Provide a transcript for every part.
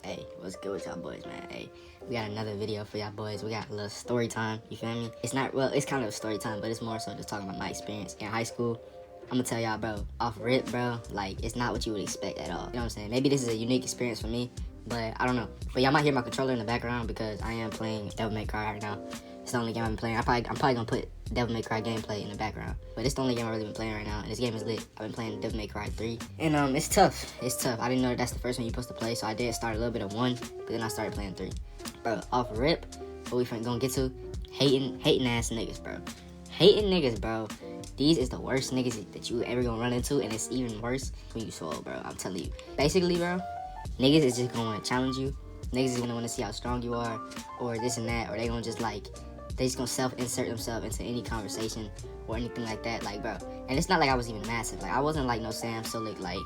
Hey, what's good with y'all boys, man? Hey, we got another video for y'all boys. We got a little story time, you feel me? It's not, well, it's kind of a story time, but it's more so just talking about my experience in high school. I'm gonna tell y'all, bro, off rip, bro, like, it's not what you would expect at all. You know what I'm saying? Maybe this is a unique experience for me, but I don't know. But y'all might hear my controller in the background because I am playing Devil May Cry right now. It's the only game I've been playing. I'm probably gonna put Devil May Cry gameplay in the background. But it's the only game I've really been playing right now, and this game is lit. I've been playing Devil May Cry 3. And it's tough. It's tough. I didn't know that's the first one you're supposed to play, so I did start a little bit of 1, but then I started playing 3. Bro, off rip, what we gonna get to? Hating ass niggas, bro. Hating niggas, bro. These is the worst niggas that you ever gonna run into, and it's even worse when you swole, bro. I'm telling you. Basically, bro, niggas is just gonna wanna challenge you. Niggas is gonna wanna see how strong you are, or this and that, or they gonna just like, they just gonna self-insert themselves into any conversation or anything like that, like, bro. And it's not like I was even massive. Like, I wasn't like no Sam Sulek, like,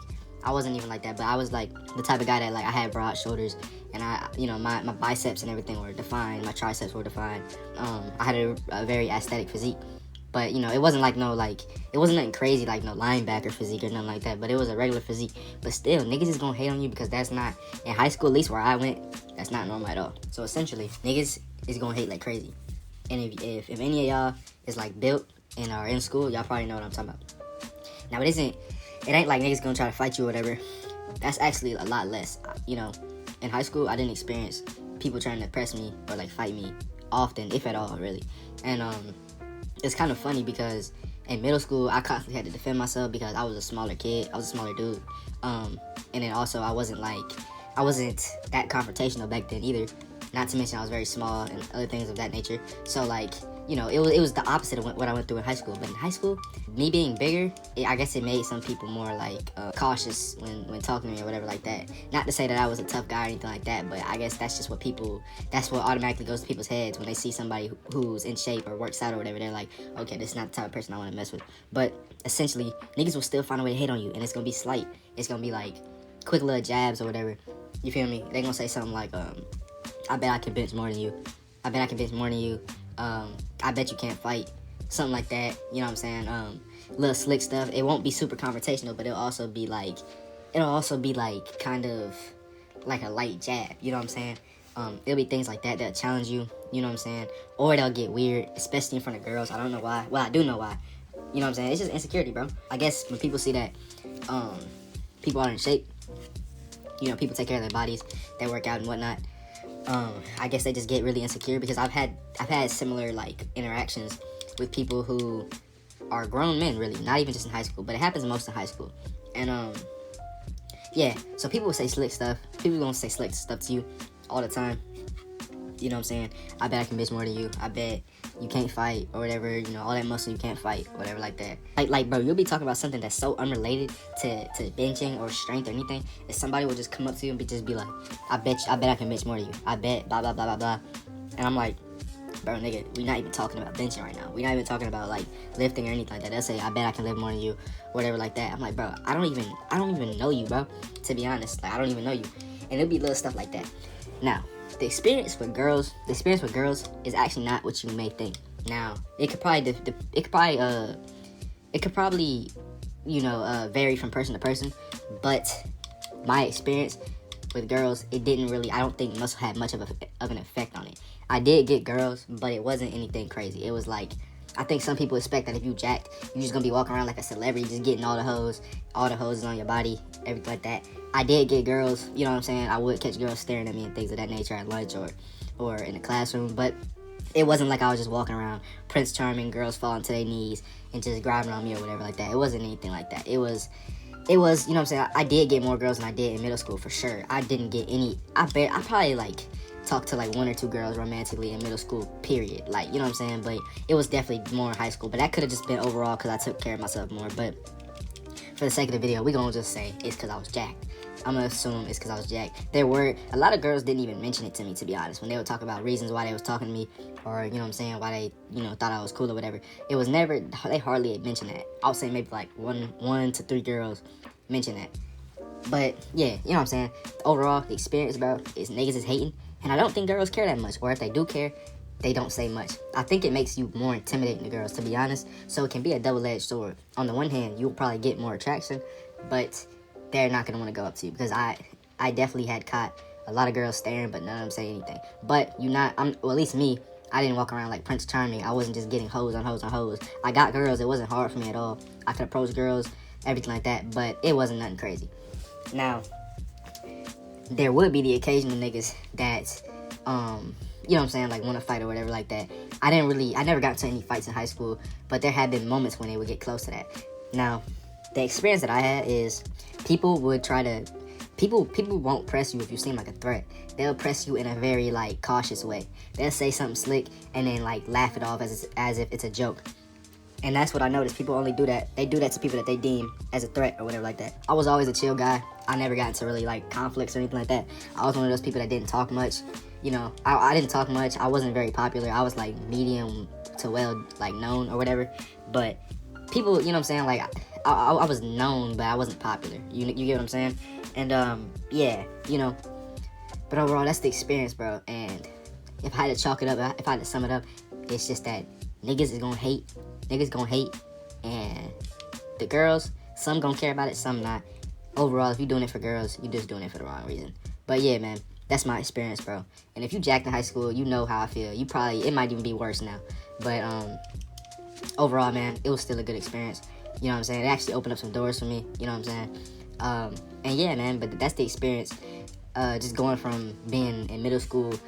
I wasn't even like that, but I was like the type of guy that, like, I had broad shoulders, and I, you know, my biceps and everything were defined, my triceps were defined. I had a very aesthetic physique, but, you know, it wasn't like no, like, it wasn't nothing crazy, like no linebacker physique or nothing like that, but it was a regular physique. But still, niggas is gonna hate on you because that's not, in high school, at least where I went, that's not normal at all. So essentially, niggas is gonna hate like crazy. And if any of y'all is like built and are in school, y'all probably know what I'm talking about. Now it ain't like niggas gonna try to fight you or whatever. That's actually a lot less. You know, in high school I didn't experience people trying to press me or like fight me often, if at all, really. And it's kind of funny because in middle school I constantly had to defend myself because I was a smaller kid, I was a smaller dude. And then also I wasn't that confrontational back then either. Not to mention I was very small and other things of that nature. So, like, you know, it was the opposite of what I went through in high school. But in high school, me being bigger, I guess it made some people more, like, cautious when talking to me or whatever like that. Not to say that I was a tough guy or anything like that, but I guess that's just that's what automatically goes to people's heads when they see somebody who's in shape or works out or whatever. They're like, okay, this is not the type of person I want to mess with. But essentially, niggas will still find a way to hate on you, and it's going to be slight. It's going to be, like, quick little jabs or whatever. You feel me? They're going to say something like, I bet I can bench more than you. I bet I can bench more than you. I bet you can't fight. Something like that. You know what I'm saying? Little slick stuff. It won't be super confrontational, but it'll also be like kind of like a light jab. You know what I'm saying? It'll be things like that that'll challenge you. You know what I'm saying? Or they'll get weird, especially in front of girls. I don't know why. Well, I do know why. You know what I'm saying? It's just insecurity, bro. I guess when people see that people are in shape, you know, people take care of their bodies, they work out and whatnot. I guess they just get really insecure because I've had similar like interactions with people who are grown men, really, not even just in high school, but it happens most in high school. And yeah, so people will say slick stuff. People gonna say slick stuff to you all the time. You know what I'm saying? I bet I can bitch more than you. I bet you can't fight or whatever. You know, all that muscle you can't fight, whatever like that. Like, bro, you'll be talking about something that's so unrelated to benching or strength or anything, and somebody will just come up to you and just be like, I bet I can bench more than you. I bet blah blah blah blah blah. And I'm like, bro, nigga, we're not even talking about benching right now. We're not even talking about like lifting or anything like that. They'll say, I bet I can lift more than you, whatever like that. I'm like, bro, I don't even know you, bro. To be honest, like, I don't even know you. And it'll be little stuff like that. Now, the experience with girls is actually not what you may think. Now, it could probably you know, vary from person to person, but my experience with girls, it didn't really, I don't think must have much of an effect on it. I did get girls, but it wasn't anything crazy. It was like, I think some people expect that if you jacked, you're just gonna be walking around like a celebrity, just getting all the hoses on your body, everything like that. I did get girls, you know what I'm saying? I would catch girls staring at me and things of that nature at lunch or in the classroom, but it wasn't like I was just walking around Prince Charming, girls falling to their knees and just grabbing on me or whatever like that. It wasn't anything like that. It was, you know what I'm saying? I did get more girls than I did in middle school, for sure. I didn't get any, I probably like talked to like 1 or 2 girls romantically in middle school, period. Like, you know what I'm saying? But it was definitely more in high school, but that could have just been overall because I took care of myself more. But for the sake of the video, we're gonna just say it's because I was jacked. I'm gonna assume it's because I was jacked. There were a lot of girls didn't even mention it to me, to be honest. When they would talk about reasons why they was talking to me, or, you know what I'm saying, why they, you know, thought I was cool or whatever, it was never, they hardly mentioned that. I'll say maybe like one to 3 girls mention that. But yeah, you know what I'm saying, overall the experience, bro, is niggas is hating, and I don't think girls care that much, or if they do care, they don't say much. I think it makes you more intimidating to girls, to be honest. So it can be a double-edged sword. On the one hand, you'll probably get more attraction, but they're not going to want to go up to you, because I definitely had caught A lot of girls staring, but none of them say anything. But well, at least me, I didn't walk around like Prince Charming. I wasn't just getting hoes on hoes on hoes. I got girls. It wasn't hard for me at all. I could approach girls, everything like that, but it wasn't nothing crazy. Now, there would be the occasional niggas that, you know what I'm saying, like want to fight or whatever like that. I never got into any fights in high school, but there had been moments when they would get close to that. Now, the experience that I had is people won't press you if you seem like a threat. They'll press you in a very like cautious way. They'll say something slick and then like laugh it off as if it's a joke. And that's what I noticed. People only do that. They do that to people that they deem as a threat or whatever like that. I was always a chill guy. I never got into really like conflicts or anything like that. I was one of those people that didn't talk much. You know, I didn't talk much. I wasn't very popular. I was like medium to well like known or whatever. But people, you know what I'm saying? Like I was known, but I wasn't popular. You get what I'm saying? And yeah, you know. But overall, that's the experience, bro. And if I had to chalk it up, if I had to sum it up, it's just that niggas is gonna hate. Niggas gonna hate, and the girls, some gonna care about it, some not. Overall, if you're doing it for girls, you're just doing it for the wrong reason. But yeah, man, that's my experience, bro. And if you jacked in high school, you know how I feel. It might even be worse now. But overall, man, it was still a good experience. You know what I'm saying? It actually opened up some doors for me. You know what I'm saying? And yeah, man, but that's the experience. Just going from being in middle school, you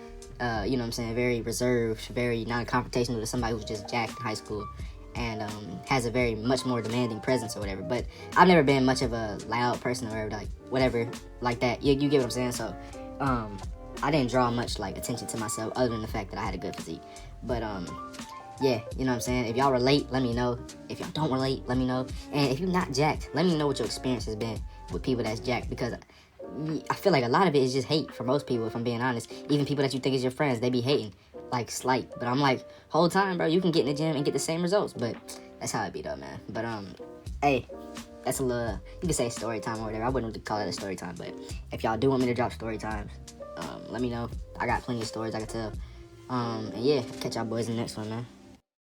know what I'm saying, very reserved, very non-confrontational to somebody who's just jacked in high school. And has a very much more demanding presence or whatever. But I've never been much of a loud person or whatever like that. You get what I'm saying? So I didn't draw much like attention to myself other than the fact that I had a good physique. But yeah, you know what I'm saying? If y'all relate, let me know. If y'all don't relate, let me know. And if you're not jacked, let me know what your experience has been with people that's jacked, because I feel like a lot of it is just hate for most people, if I'm being honest. Even people that you think is your friends, they be hating. Like slight, but I'm like, whole time, bro, you can get in the gym and get the same results. But that's how it be though, man. But hey, that's a little, you can say story time or whatever. I wouldn't really call it a story time, but if y'all do want me to drop story times, let me know. I got plenty of stories I can tell. And yeah, catch y'all boys in the next one, man.